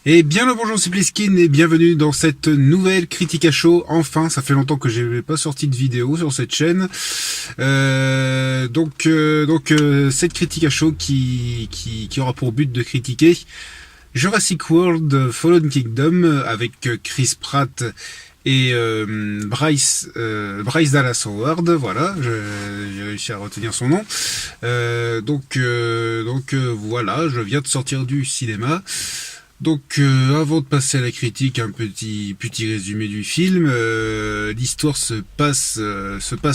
Et bien le bonjour, c'est Pliskin et bienvenue dans cette nouvelle critique à chaud. Enfin, ça fait longtemps que j'ai pas sorti de vidéo sur cette chaîne. Cette critique à chaud qui aura pour but de critiquer Jurassic World Fallen Kingdom avec Chris Pratt et Bryce Dallas Howard, voilà, j'ai réussi à retenir son nom. Voilà, je viens de sortir du cinéma. Avant de passer à la critique, un petit résumé du film. L'histoire se passe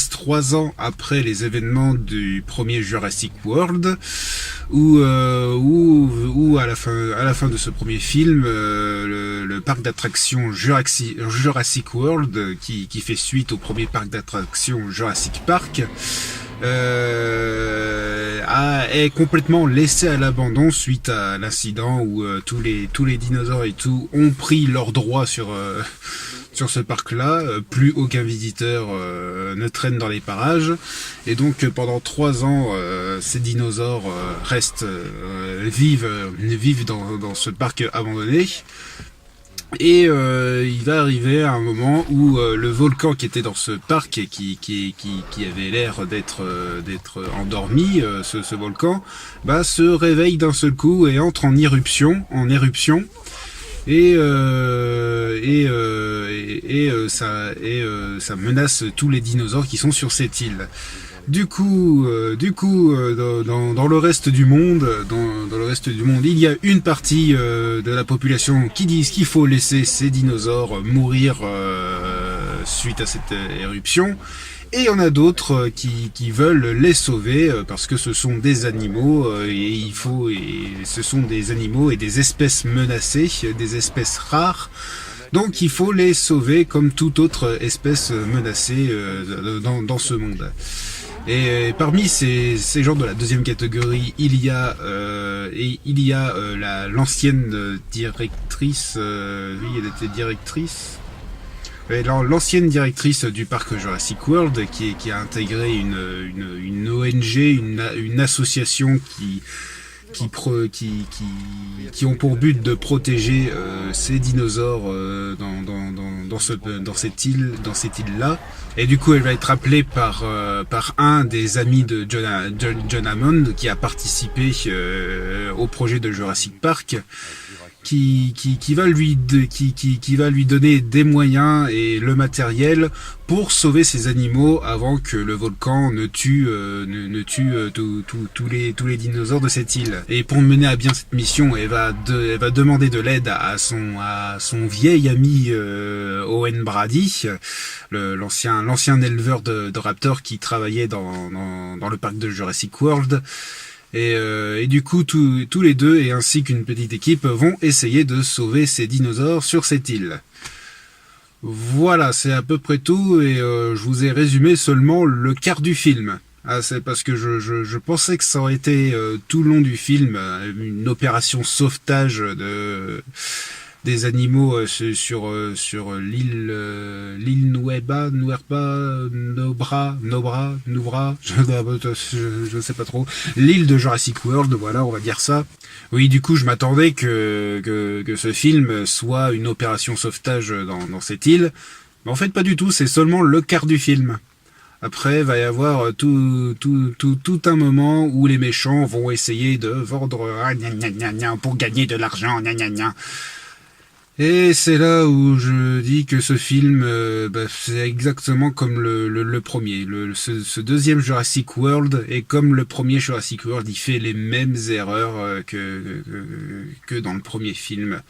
3 ans après les événements du premier Jurassic World, où à la fin de ce premier film, le parc d'attractions Jurassic World, qui fait suite au premier parc d'attractions Jurassic Park, est complètement laissé à l'abandon suite à l'incident où tous les dinosaures et tout ont pris leurs droits sur ce parc-là. Plus aucun visiteur ne traîne dans les parages, et donc pendant 3 ans, ces dinosaures vivent dans ce parc abandonné. Et il va arriver à un moment où le volcan qui était dans ce parc et qui avait l'air d'être endormi, ce volcan, se réveille d'un seul coup et entre en éruption, et ça menace tous les dinosaures qui sont sur cette île. Dans le reste du monde, il y a une partie de la population qui disent qu'il faut laisser ces dinosaures mourir suite à cette éruption, et il y en a d'autres qui veulent les sauver parce que ce sont des animaux ce sont des animaux et des espèces menacées, des espèces rares. Donc il faut les sauver comme toute autre espèce menacée dans ce monde. Et parmi ces gens de la deuxième catégorie, il y a l'ancienne directrice, oui, elle était directrice. L'ancienne directrice du parc Jurassic World qui a intégré une ONG, une association qui ont pour but de protéger ces dinosaures dans cette île-là. Et du coup, elle va être appelée par un des amis de John Hammond, qui a participé au projet de Jurassic Park, qui va lui donner des moyens et le matériel pour sauver ces animaux avant que le volcan ne tue tous les dinosaures de cette île. Et pour mener à bien cette mission, elle va demander de l'aide à son vieil ami Owen Brady, l'ancien éleveur de raptors qui travaillait dans le parc de Jurassic World. Et du coup, tous les deux, et ainsi qu'une petite équipe, vont essayer de sauver ces dinosaures sur cette île. Voilà, c'est à peu près tout, et je vous ai résumé seulement le quart du film. C'est parce que je pensais que ça aurait été tout le long du film une opération sauvetage des animaux sur l'île Nueva, Nubra, je sais pas trop, l'île de Jurassic World, voilà, on va dire ça. Oui, du coup, je m'attendais que ce film soit une opération sauvetage dans cette île, mais en fait pas du tout, c'est seulement le quart du film. Après, va y avoir tout un moment où les méchants vont essayer de vendre pour gagner de l'argent, Et c'est là où je dis que ce film, c'est exactement comme le premier. Ce deuxième Jurassic World est comme le premier Jurassic World, il fait les mêmes erreurs que dans le premier film.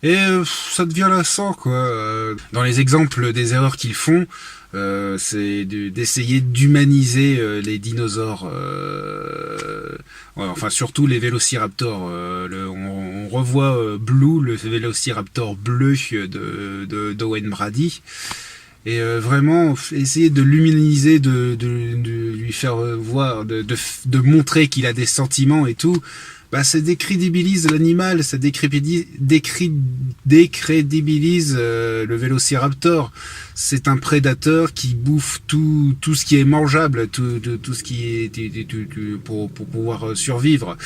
Et ça devient lassant, quoi. Dans les exemples des erreurs qu'ils font, c'est d'essayer d'humaniser les dinosaures, enfin surtout les vélociraptors. On revoit Blue, le vélociraptor bleu d'Owen Brady, et vraiment essayer de l'humaniser, de lui faire voir, de montrer qu'il a des sentiments et tout. Ça décrédibilise l'animal, ça décrédibilise le vélociraptor. C'est un prédateur qui bouffe tout ce qui est mangeable, tout ce qui est pour pouvoir survivre.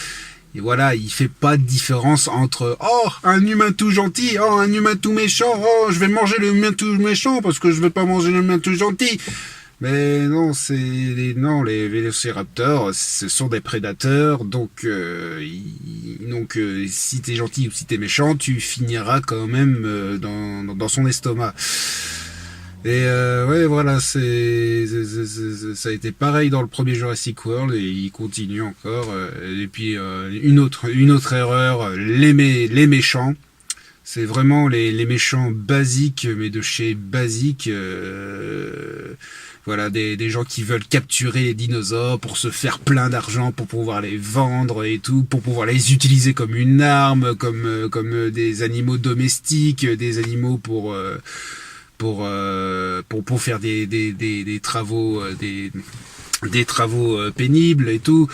Et voilà, il fait pas de différence entre oh un humain tout gentil, oh un humain tout méchant, oh je vais manger le humain tout méchant parce que je vais pas manger le humain tout gentil. Mais non, les vélociraptors, ce sont des prédateurs, donc si t'es gentil ou si t'es méchant, tu finiras quand même dans son estomac. Et ouais, voilà, ça a été pareil dans le premier Jurassic World et il continue encore. Et puis une autre erreur, les méchants. C'est vraiment les méchants basiques, mais de chez basique. Voilà, des gens qui veulent capturer les dinosaures pour se faire plein d'argent, pour pouvoir les vendre et tout, pour pouvoir les utiliser comme une arme, comme des animaux domestiques, des animaux pour faire des travaux des travaux pénibles et tout.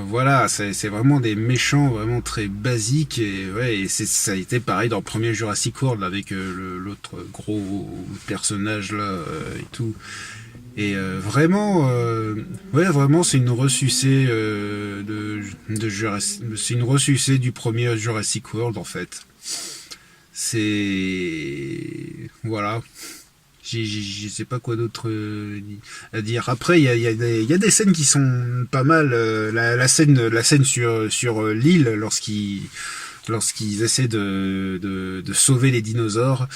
Voilà, c'est vraiment des méchants vraiment très basiques et ouais, et ça a été pareil dans le premier Jurassic World avec l'autre gros personnage là et tout. Et vraiment c'est une ressucée de Jurassic, c'est une ressucée du premier Jurassic World en fait. Voilà. Je sais pas quoi d'autre à dire. Après, il y a des scènes qui sont pas mal. La scène sur l'île lorsqu'ils essaient de sauver les dinosaures.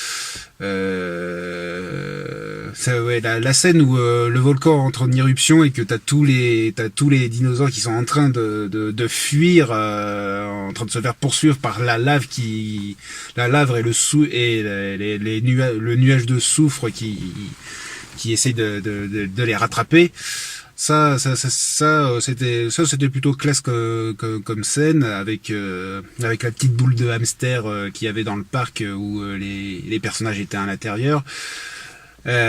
Ouais, la scène où le volcan entre en éruption et que t'as tous les dinosaures qui sont en train de fuir, en train de se faire poursuivre par la lave et le nuage de soufre qui essaie de les rattraper. C'était plutôt classe comme scène avec la petite boule de hamster qu'il y avait dans le parc où les personnages étaient à l'intérieur. Non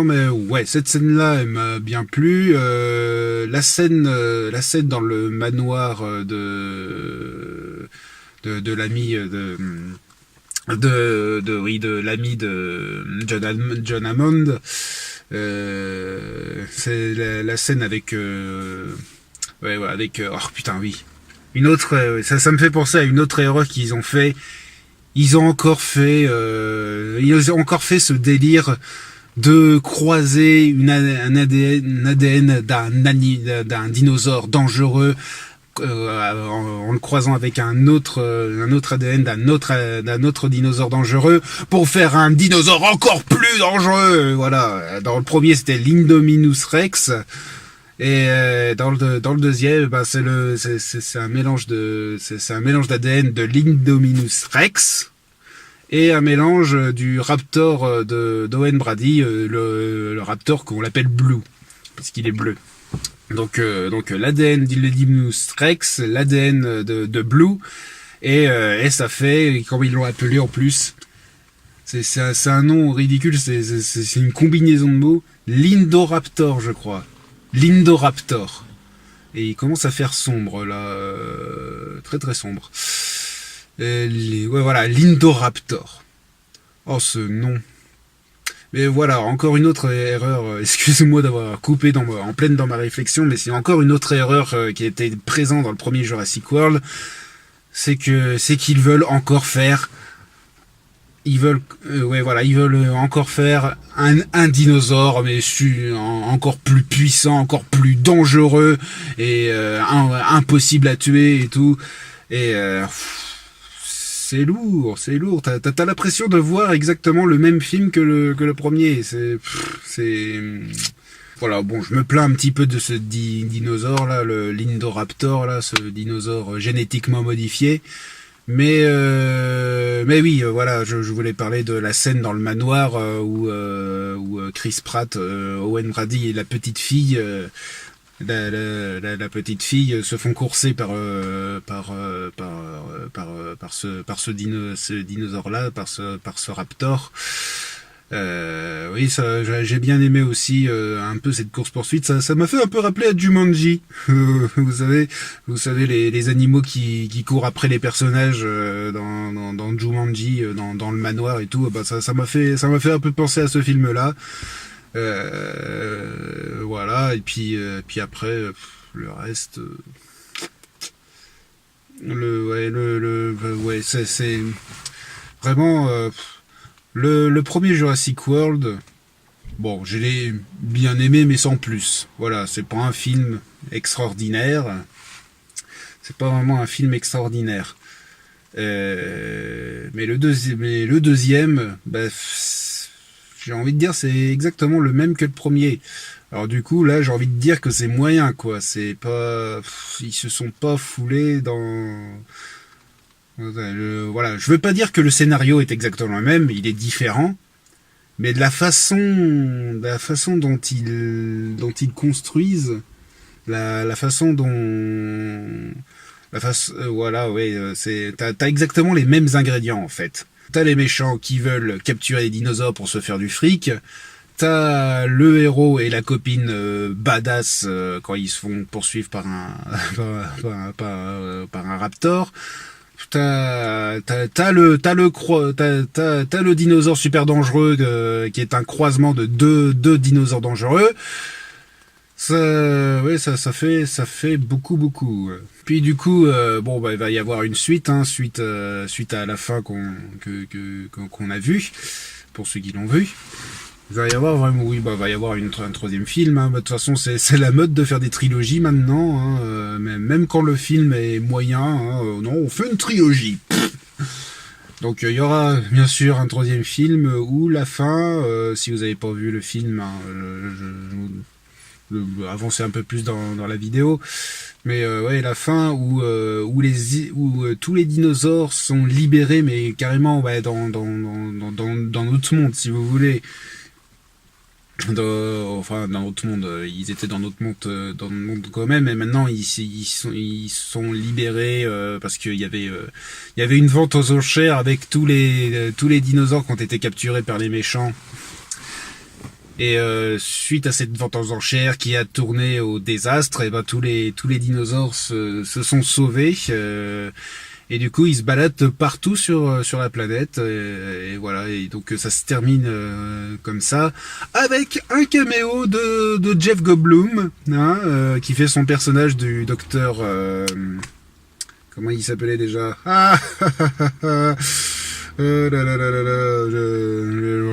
mais ouais, cette scène-là elle m'a bien plu. La scène dans le manoir de l'ami de l'ami de John Hammond. C'est la scène avec oh putain oui, une autre ça me fait penser à une autre erreur qu'ils ont fait. Ils ont encore fait ce délire de croiser un ADN d'un dinosaure dangereux en le croisant avec un autre ADN d'un autre dinosaure dangereux pour faire un dinosaure encore plus dangereux. Voilà. Dans le premier c'était l'Indominus Rex. Et dans le deuxième, bah c'est un mélange d'ADN de l'Indominus Rex et un mélange du raptor d'Owen Brady, le raptor qu'on l'appelle Blue parce qu'il est bleu. Donc l'ADN de l'Indominus Rex, l'ADN de Blue et ça fait, comme ils l'ont appelé en plus, c'est un nom ridicule, c'est une combinaison de mots, l'Indoraptor je crois. L'Indoraptor. Et il commence à faire sombre là, très très sombre. Ouais voilà, l'Indoraptor. Oh ce nom. Mais voilà, encore une autre erreur. Excusez-moi d'avoir coupé en pleine dans ma réflexion, mais c'est encore une autre erreur qui était présente dans le premier Jurassic World. C'est qu'ils veulent encore faire. Ils veulent encore faire un dinosaure, mais encore plus puissant, encore plus dangereux et impossible à tuer et tout. Et c'est lourd. T'as l'impression de voir exactement le même film que le premier. Voilà, bon, je me plains un petit peu de ce dinosaure là, l'Indoraptor là, ce dinosaure génétiquement modifié. Mais oui, voilà, je voulais parler de la scène dans le manoir où Chris Pratt, Owen Brady et la petite fille, la petite fille se font courser par ce dinosaure là, par ce raptor. Oui, ça, j'ai bien aimé aussi un peu cette course poursuite. Ça m'a fait un peu rappeler à Jumanji. Vous savez les animaux qui courent après les personnages dans Jumanji, dans le manoir et tout. Bah ça m'a fait un peu penser à ce film-là. Voilà, et puis après, le reste... ouais, c'est vraiment le premier Jurassic World. Bon, je l'ai bien aimé, mais sans plus. Voilà, c'est pas un film extraordinaire. C'est pas vraiment un film extraordinaire. Mais le deuxième, bah, j'ai envie de dire, c'est exactement le même que le premier. Alors du coup, là, j'ai envie de dire que c'est moyen, quoi. C'est pas, ils se sont pas foulés dans. Voilà, je veux pas dire que le scénario est exactement le même, il est différent, mais de la façon dont ils construisent, la façon dont, voilà, ouais, t'as exactement les mêmes ingrédients en fait. T'as les méchants qui veulent capturer les dinosaures pour se faire du fric. T'as le héros et la copine badass quand ils se font poursuivre par un par un raptor. T'as le dinosaure super dangereux qui est un croisement de deux dinosaures dangereux. Ça fait beaucoup. Puis du coup, bon bah il va y avoir une suite, hein, suite à la fin qu'on a vu pour ceux qui l'ont vu. Il va y avoir vraiment, oui, bah, va y avoir un troisième film. Hein. Bah, de toute façon, c'est la mode de faire des trilogies maintenant. Hein. Même quand le film est moyen, hein, non, on fait une trilogie. Donc il y aura bien sûr un troisième film où la fin, si vous n'avez pas vu le film, hein, avancez un peu plus dans la vidéo. Mais ouais, la fin où tous les dinosaures sont libérés, mais carrément ouais, dans notre monde, si vous voulez. Enfin dans notre monde, ils étaient dans notre monde, dans le monde quand même, et maintenant ils sont libérés parce qu'il y avait une vente aux enchères avec tous les dinosaures qui ont été capturés par les méchants. Et suite à cette vente aux enchères qui a tourné au désastre, et ben tous les dinosaures se sont sauvés. Et du coup, ils se baladent partout sur la planète. Et voilà. Et donc, ça se termine comme ça. Avec un caméo de Jeff Goldblum, hein, qui fait son personnage du docteur... comment il s'appelait déjà?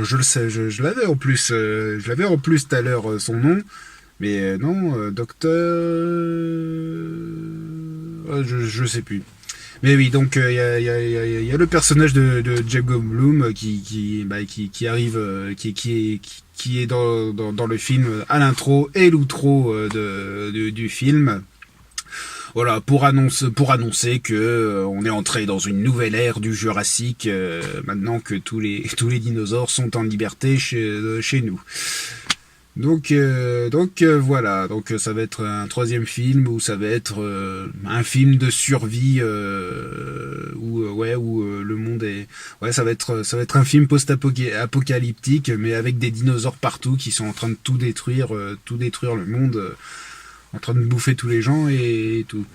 Je le sais, je l'avais en plus. Je l'avais en plus tout à l'heure, son nom. Mais non, docteur... je sais plus. Mais oui, donc il y a le personnage de Jeff Goldblum qui arrive, qui est dans le film à l'intro et l'outro du film. Voilà, pour annoncer que on est entré dans une nouvelle ère du Jurassique maintenant que tous les dinosaures sont en liberté chez nous. Donc voilà, donc ça va être un troisième film où ça va être un film de survie où le monde est ça va être un film post-apocalyptique mais avec des dinosaures partout qui sont en train de tout détruire le monde, en train de bouffer tous les gens et tout.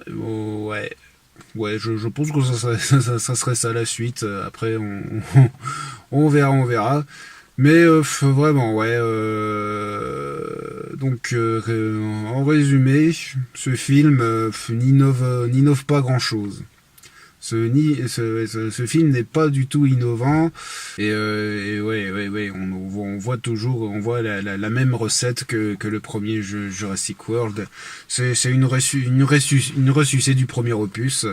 Ouais, je pense que ça serait ça la suite. Après on verra. Mais vraiment, ouais. Donc, en résumé, ce film n'innove pas grand-chose. Ce film n'est pas du tout innovant. Et ouais, on voit la même recette que le premier jeu Jurassic World. C'est une ressucée du premier opus.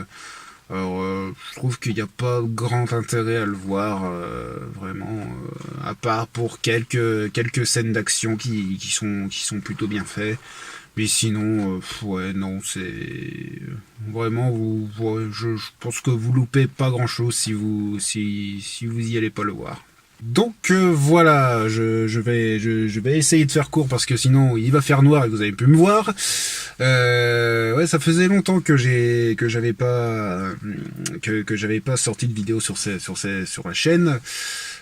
Alors, je trouve qu'il n'y a pas grand intérêt à le voir, vraiment, à part pour quelques scènes d'action qui sont plutôt bien faites. Mais sinon, ouais, non, c'est vraiment je pense que vous loupez pas grand chose si vous y allez pas le voir. Donc voilà, je vais essayer de faire court parce que sinon il va faire noir et que vous avez pu me voir. Ouais, ça faisait longtemps que j'avais pas sorti de vidéo sur la chaîne.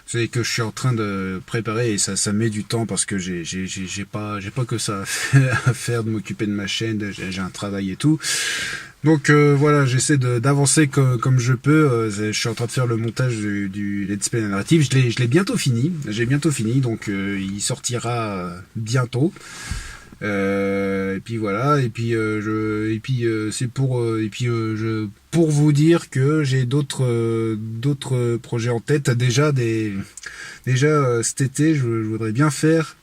C'est que je suis en train de préparer et ça met du temps parce que j'ai pas que ça à faire de m'occuper de ma chaîne, j'ai un travail et tout. Donc voilà, j'essaie d'avancer comme je peux. Je suis en train de faire le montage du Let's Play narratif. Je l'ai bientôt fini. J'ai bientôt fini, donc il sortira bientôt. Et puis voilà. Et puis c'est pour vous dire que j'ai d'autres projets en tête. Déjà cet été, je voudrais bien faire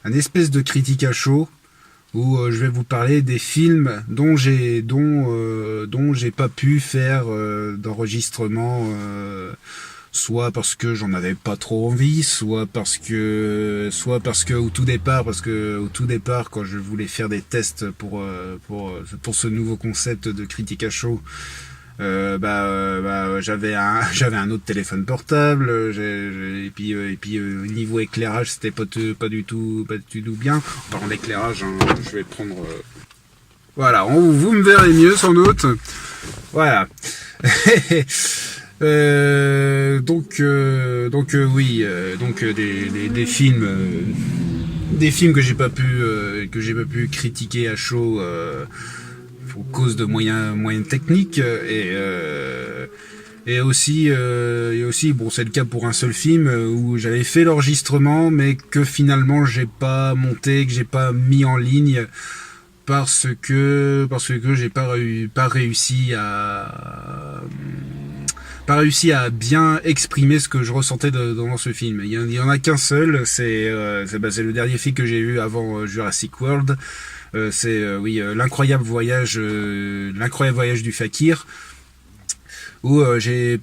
un espèce de critique à chaud, où je vais vous parler des films dont j'ai pas pu faire d'enregistrement, soit parce que j'en avais pas trop envie, soit parce que au tout départ, quand je voulais faire des tests pour ce nouveau concept de critique à chaud, j'avais un autre téléphone portable, et puis niveau éclairage, c'était pas du tout bien. En parlant d'éclairage, hein, je vais prendre voilà, vous me verrez mieux sans doute. Voilà. Des films que j'ai pas pu critiquer à chaud, pour cause de moyens techniques, et aussi bon, c'est le cas pour un seul film où j'avais fait l'enregistrement mais que finalement j'ai pas monté, que j'ai pas mis en ligne parce que j'ai pas réussi à bien exprimer ce que je ressentais dans ce film. Il y en a qu'un seul, c'est le dernier film que j'ai vu avant Jurassic World. L'incroyable voyage du fakir, où j'ai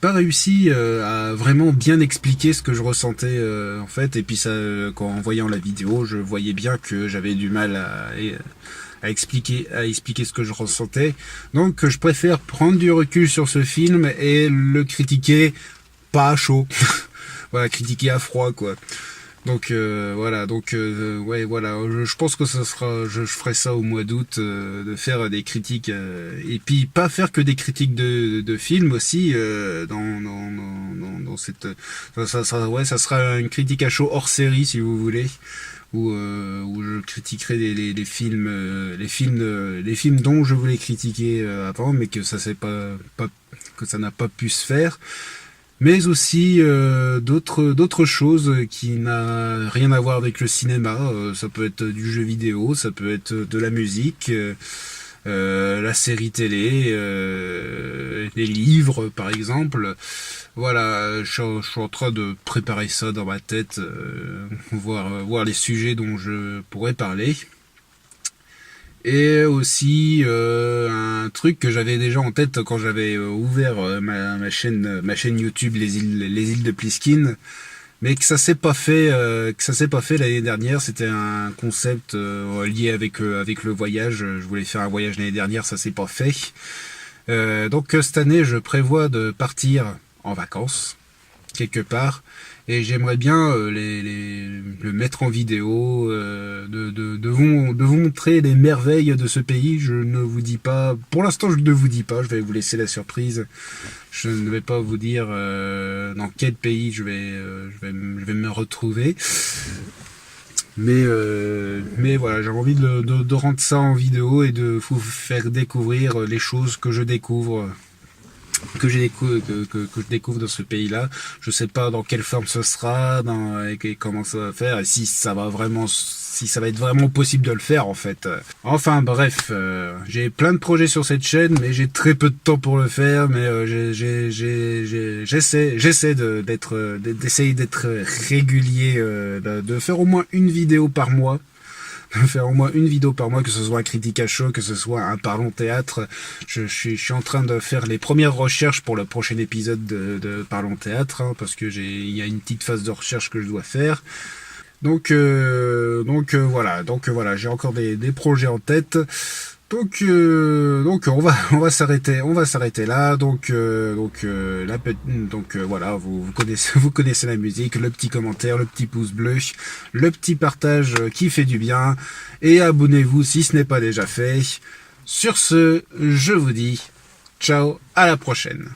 pas réussi à vraiment bien expliquer ce que je ressentais en fait. Et puis ça, en voyant la vidéo, je voyais bien que j'avais du mal à expliquer ce que je ressentais. Donc je préfère prendre du recul sur ce film et le critiquer pas à chaud. Voilà, critiquer à froid, quoi. Donc voilà, je pense que je ferai ça au mois d'août, de faire des critiques, et puis pas faire que des critiques de films aussi, dans cette, ça sera une critique à chaud hors série, si vous voulez, où je critiquerai les films dont je voulais critiquer avant, mais que ça n'a pas pu se faire. Mais aussi d'autres choses qui n'a rien à voir avec le cinéma. Ça peut être du jeu vidéo, ça peut être de la musique, la série télé, les livres par exemple. Voilà, je suis en train de préparer ça dans ma tête, voir les sujets dont je pourrais parler. Et aussi un truc que j'avais déjà en tête quand j'avais ouvert ma chaîne YouTube les îles de Pliskin, mais que ça s'est pas fait l'année dernière. C'était un concept lié avec le voyage. Je voulais faire un voyage l'année dernière, ça s'est pas fait. Donc cette année, je prévois de partir en vacances quelque part, et j'aimerais bien le mettre en vidéo, de vous montrer les merveilles de ce pays. Je ne vous dis pas, pour l'instant je ne vous dis pas, je vais vous laisser la surprise. Je ne vais pas vous dire dans quel pays je vais me retrouver. Mais voilà, j'ai envie de rendre ça en vidéo et de vous faire découvrir les choses que je découvre dans ce pays-là. Je sais pas dans quelle forme ce sera, et comment ça va faire, et si ça va être vraiment possible de le faire en fait. Enfin bref, j'ai plein de projets sur cette chaîne, mais j'ai très peu de temps pour le faire. Mais j'essaie d'essayer d'être régulier, de faire au moins une vidéo par mois. Que ce soit un critique à chaud, que ce soit un parlons théâtre. Je suis en train de faire les premières recherches pour le prochain épisode de Parlons théâtre, hein, parce que il y a une petite phase de recherche que je dois faire. Donc voilà, j'ai encore des projets en tête. Donc on va s'arrêter là. Voilà, vous connaissez la musique, le petit commentaire, le petit pouce bleu, le petit partage qui fait du bien, et abonnez-vous si ce n'est pas déjà fait. Sur ce, je vous dis ciao, à la prochaine.